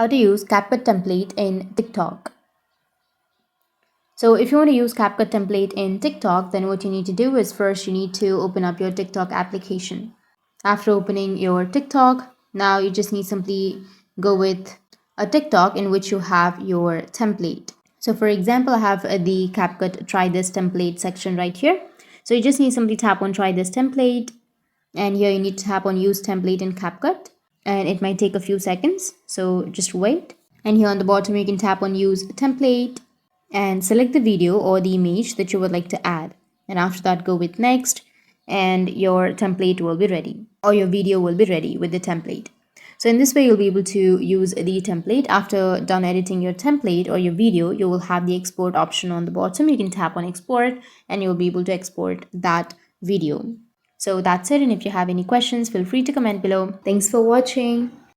How to use CapCut template in TikTok. So if you want to use CapCut template in TikTok, then what you need to do is first you need to open up your TikTok application. After opening your TikTok, now you just need simply go with a TikTok in which you have your template. So for example, I have the CapCut try this template section right here. So you just need simply tap on try this template, and here you need to tap on use template in CapCut, and it might take a few seconds, so just wait. And here on the bottom you can tap on use template and select the video or the image that you would like to add, and after that go with next, and your template will be ready, or your video will be ready with the template. So in this way you'll be able to use the template. After done editing your template or your video, you will have the export option on the bottom. You can tap on export and you'll be able to export that video. So that's it, and if you have any questions, feel free to comment below. Thanks for watching.